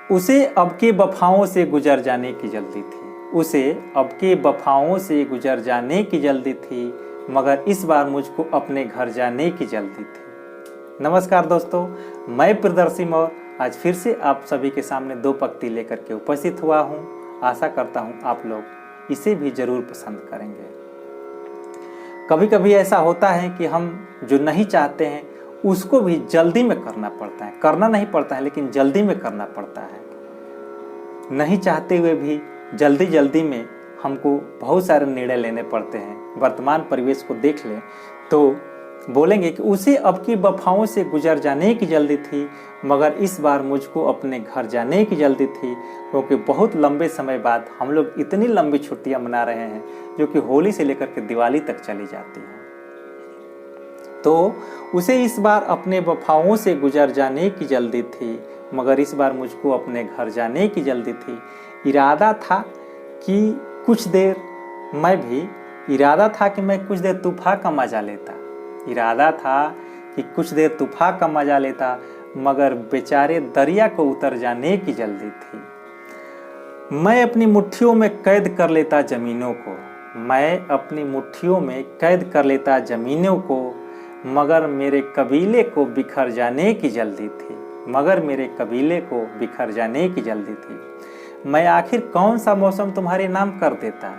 उसे अब के वफाओं से गुजर जाने की जल्दी थी, उसे अब के वफाओं से गुजर जाने की जल्दी थी, मगर इस बार मुझको अपने घर जाने की जल्दी थी। नमस्कार दोस्तों, मैं प्रियदर्शी मौर्य आज फिर से आप सभी के सामने दो पंक्ति लेकर के उपस्थित हुआ हूँ। आशा करता हूँ आप लोग इसे भी जरूर पसंद करेंगे। कभी कभी ऐसा होता है कि हम जो नहीं चाहते हैं उसको भी जल्दी में करना पड़ता है, करना नहीं पड़ता है लेकिन जल्दी में करना पड़ता है। नहीं चाहते हुए भी जल्दी जल्दी में हमको बहुत सारे निर्णय लेने पड़ते हैं। वर्तमान परिवेश को देख लें तो बोलेंगे कि उसे अब की वफाओं से गुजर जाने की जल्दी थी, मगर इस बार मुझको अपने घर जाने की जल्दी थी, क्योंकि बहुत लंबे समय बाद हम लोग इतनी लंबी छुट्टियां मना रहे हैं जो कि होली से लेकर के दिवाली तक चली जाती हैं। तो उसे इस बार अपने वफाओं से गुजर जाने की जल्दी थी, मगर इस बार मुझको अपने घर जाने की जल्दी थी। इरादा था कि कुछ देर मैं कुछ देर तूफान का मजा लेता, इरादा था कि कुछ देर तूफान का मजा लेता, मगर बेचारे दरिया को उतर जाने की जल्दी थी। मैं अपनी मुट्ठियों में कैद कर लेता जमीनों को, मैं अपनी मुट्ठियों में कैद कर लेता जमीनों को, मगर मेरे कबीले को बिखर जाने की जल्दी थी, मगर मेरे कबीले को बिखर जाने की जल्दी थी। मैं आखिर कौन सा मौसम तुम्हारे नाम कर देता,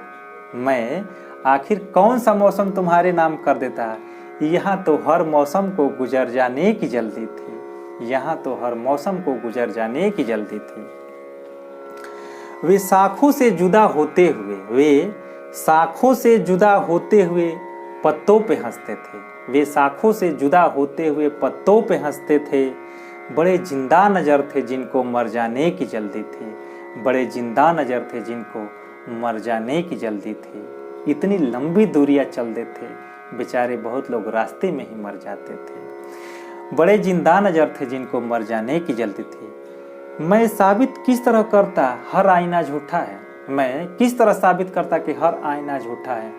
मैं आखिर कौन सा मौसम तुम्हारे नाम कर देता, यहाँ तो हर मौसम को गुजर जाने की जल्दी थी, यहाँ तो हर मौसम को गुजर जाने की जल्दी थी। वे शाखों से जुदा होते हुए, वे शाखों से जुदा होते हुए पत्तों पे हंसते थे, वे शाखों से जुदा होते हुए पत्तों पे हंसते थे। बड़े जिंदा नजर थे जिनको मर जाने की जल्दी थी, बड़े जिंदा नजर थे जिनको मर जाने की जल्दी थी। इतनी लंबी दूरियां चलते थे, बेचारे बहुत लोग रास्ते में ही मर जाते थे। बड़े जिंदा नजर थे जिनको मर जाने की जल्दी थी। मैं साबित किस तरह करता हर आईना झूठा है, मैं किस तरह साबित करता कि हर आईना झूठा है,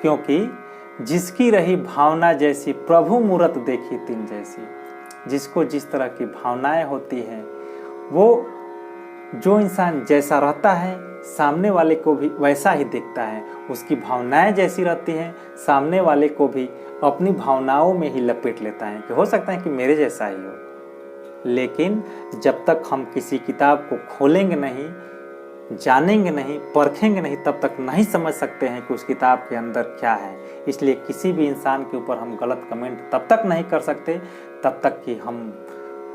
क्योंकि जिसकी रही भावना जैसी प्रभु मूरत देखी तीन जैसी। जिसको जिस तरह की भावनाएं होती हैं, वो जो इंसान जैसा रहता है सामने वाले को भी वैसा ही दिखता है। उसकी भावनाएं जैसी रहती हैं, सामने वाले को भी अपनी भावनाओं में ही लपेट लेता है कि हो सकता है कि मेरे जैसा ही हो। लेकिन जब तक हम किसी किताब को खोलेंगे नहीं, जानेंगे नहीं, परखेंगे नहीं, तब तक नहीं समझ सकते हैं कि उस किताब के अंदर क्या है। इसलिए किसी भी इंसान के ऊपर हम गलत कमेंट तब तक नहीं कर सकते तब तक कि हम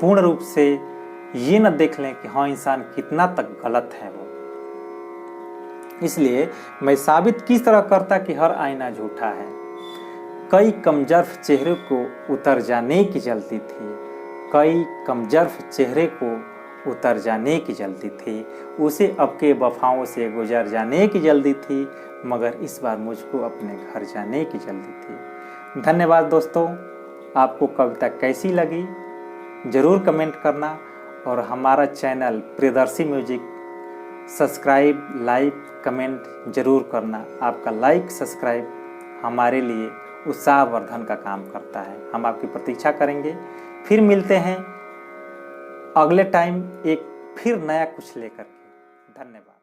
पूर्ण रूप से ये न देख लें कि हाँ इंसान कितना तक गलत है वो। इसलिए मैं साबित किस तरह करता कि हर आईना झूठा है। कई कमजर्फ चेहरे को उतर जाने की जल्दी थी, कई कमजर्फ चेहरे को उतर जाने की जल्दी थी। उसे अब के वफाओं से गुजर जाने की जल्दी थी, मगर इस बार मुझको अपने घर जाने की जल्दी थी। धन्यवाद दोस्तों, आपको कविता कैसी लगी ज़रूर कमेंट करना, और हमारा channel Priyadarshi music subscribe, like, comment ज़रूर करना। आपका लाइक, सब्सक्राइब हमारे लिए उत्साहवर्धन का काम करता है। हम आपकी प्रतीक्षा करेंगे। फिर मिलते हैं अगले टाइम एक फिर नया कुछ लेकर के। धन्यवाद।